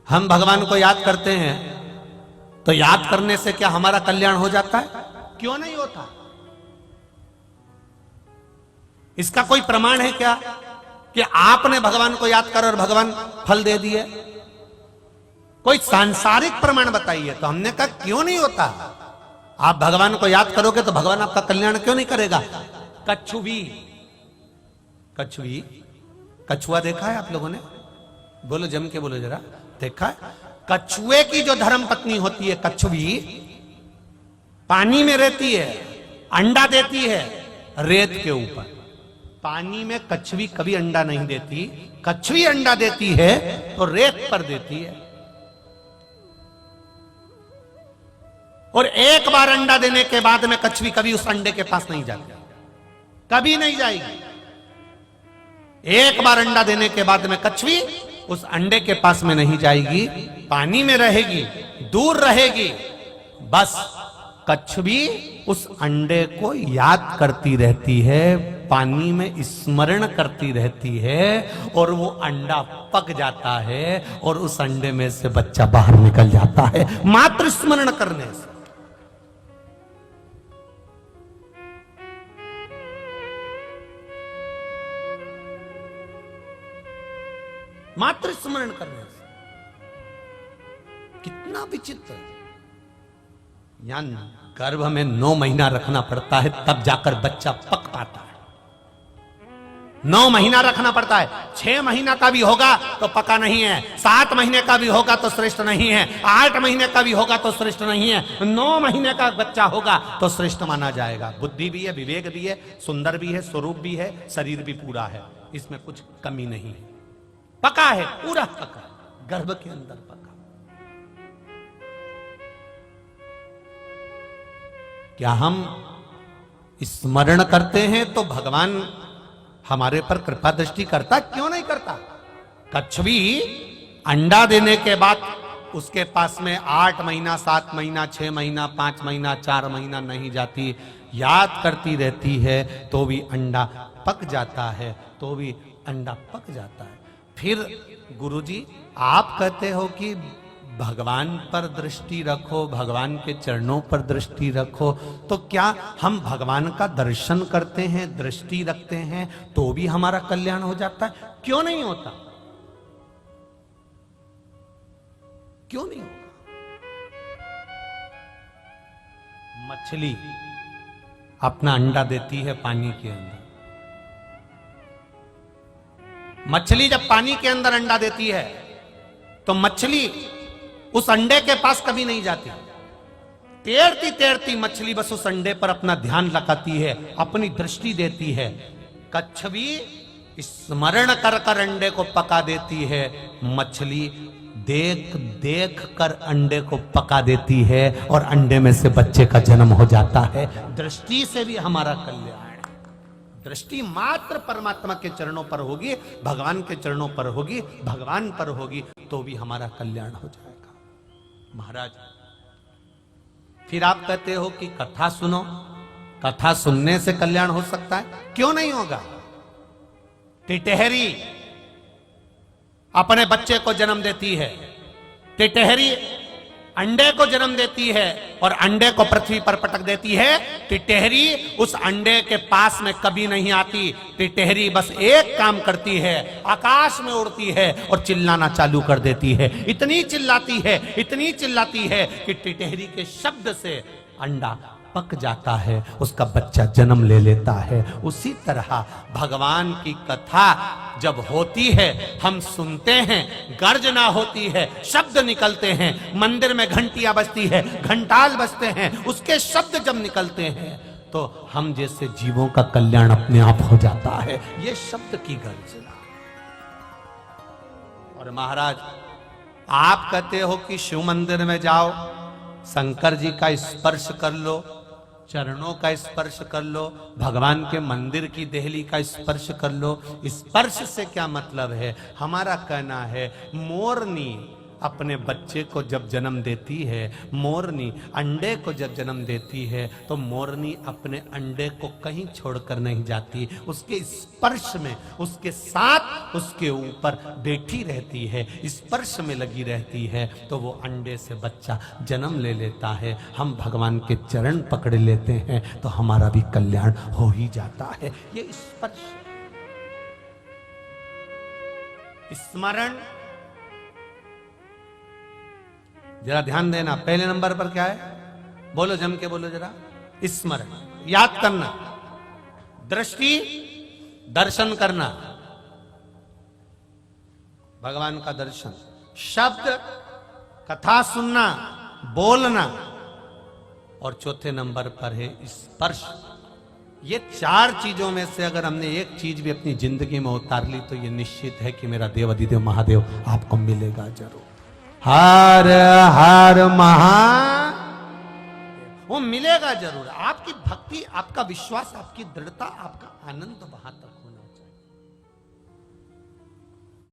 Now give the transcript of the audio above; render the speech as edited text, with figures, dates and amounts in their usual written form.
हम भगवान को याद करते हैं तो याद करने से क्या हमारा कल्याण हो जाता है? क्यों नहीं होता? इसका कोई प्रमाण है क्या कि आपने भगवान को याद कर और भगवान फल दे दिए? कोई सांसारिक प्रमाण बताइए। तो हमने कहा क्यों नहीं होता? आप भगवान को याद करोगे तो भगवान आपका कल्याण क्यों नहीं करेगा? कछुवी, कछुआ देखा है आप लोगों ने? बोलो, जम के बोलो जरा। देखा है? कछुए की जो धर्म पत्नी होती है कछुवी, पानी में रहती है, अंडा देती है रेत के ऊपर। पानी में कछुवी कभी अंडा नहीं देती। कछुवी अंडा देती है तो रेत पर देती है। और एक बार अंडा देने के बाद में कछुवी कभी उस अंडे के पास नहीं जाती, कभी नहीं जाएगी। एक बार अंडा देने के बाद में कछुवी उस अंडे के पास में नहीं जाएगी, पानी में रहेगी, दूर रहेगी। बस कछुवी उस अंडे को याद करती रहती है, पानी में स्मरण करती रहती है, और वो अंडा पक जाता है और उस अंडे में से बच्चा बाहर निकल जाता है, मात्र स्मरण करने से। मात्र स्मरण करने से। कितना विचित्र! यहां गर्भ में 9 महीना रखना पड़ता है तब जाकर बच्चा पक पाता है। 9 महीना रखना पड़ता है। 6 महीना का भी होगा तो पका नहीं है, 7 महीने का भी होगा तो श्रेष्ठ नहीं है, 8 महीने का भी होगा तो श्रेष्ठ नहीं है, 9 महीने का बच्चा होगा तो श्रेष्ठ माना जाएगा। बुद्धि भी है, विवेक भी है, सुंदर भी है, स्वरूप भी है, शरीर भी पूरा है, इसमें कुछ कमी नहीं है। पका है, पूरा पका, गर्भ के अंदर पका। क्या हम स्मरण करते हैं तो भगवान हमारे पर कृपा दृष्टि करता? क्यों नहीं करता? कछुवी अंडा देने के बाद उसके पास में 8 महीना, 7 महीना, 6 महीना, 5 महीना, 4 महीना नहीं जाती, याद करती रहती है तो भी अंडा पक जाता है, तो भी अंडा पक जाता है। फिर गुरुजी आप कहते हो कि भगवान पर दृष्टि रखो, भगवान के चरणों पर दृष्टि रखो, तो क्या हम भगवान का दर्शन करते हैं, दृष्टि रखते हैं तो भी हमारा कल्याण हो जाता है? क्यों नहीं होता? क्यों नहीं होता? मछली अपना अंडा देती है पानी के अंदर। मछली जब पानी के अंदर अंडा देती है तो मछली उस अंडे के पास कभी नहीं जाती। तैरती तैरती मछली बस उस अंडे पर अपना ध्यान लगाती है, अपनी दृष्टि देती है। कछुवी स्मरण कर कर अंडे को पका देती है, मछली देख देख कर अंडे को पका देती है और अंडे में से बच्चे का जन्म हो जाता है। दृष्टि से भी हमारा कल्याण। दृष्टि मात्र परमात्मा के चरणों पर होगी, भगवान के चरणों पर होगी, भगवान पर होगी तो भी हमारा कल्याण हो जाएगा। महाराज, फिर आप कहते हो कि कथा सुनो, कथा सुनने से कल्याण हो सकता है? क्यों नहीं होगा? टिटहरी अपने बच्चे को जन्म देती है, टिटहरी अंडे को जन्म देती है और अंडे को पृथ्वी पर पटक देती है। टिटहरी उस अंडे के पास में कभी नहीं आती। टिटहरी बस एक काम करती है, आकाश में उड़ती है और चिल्लाना चालू कर देती है। इतनी चिल्लाती है, इतनी चिल्लाती है कि टिटहरी के शब्द से अंडा पक जाता है, उसका बच्चा जन्म ले लेता है। उसी तरह भगवान की कथा जब होती है, हम सुनते हैं, गर्जना होती है, शब्द निकलते हैं, मंदिर में घंटियां बजती है, घंटाल बजते हैं, उसके शब्द जब निकलते हैं तो हम जैसे जीवों का कल्याण अपने आप हो जाता है। ये शब्द की गर्जना। और महाराज, आप कहते हो कि शिव मंदिर में जाओ, शंकर जी का स्पर्श कर लो, चरणों का स्पर्श कर लो, भगवान के मंदिर की देहली का स्पर्श कर लो। स्पर्श से क्या मतलब है? हमारा कहना है मोरनी अपने बच्चे को जब जन्म देती है, मोरनी अंडे को जब जन्म देती है, तो मोरनी अपने अंडे को कहीं छोड़कर नहीं जाती, उसके स्पर्श में, उसके साथ, उसके ऊपर बैठी रहती है, स्पर्श में लगी रहती है, तो वो अंडे से बच्चा जन्म ले लेता है। हम भगवान के चरण पकड़ लेते हैं तो हमारा भी कल्याण हो ही जाता है। ये स्पर्श, स्मरण, जरा ध्यान देना। पहले नंबर पर क्या है? बोलो, जम के बोलो जरा। स्मरण, याद करना। दृष्टि, दर्शन करना, भगवान का दर्शन। शब्द, कथा सुनना, बोलना। और चौथे नंबर पर है स्पर्श। ये चार चीजों में से अगर हमने एक चीज भी अपनी जिंदगी में उतार ली तो ये निश्चित है कि मेरा देव अधिदेव महादेव आपको मिलेगा जरूर। हर हर महा, वो मिलेगा जरूर। आपकी भक्ति, आपका विश्वास, आपकी दृढ़ता, आपका आनंद वहां तक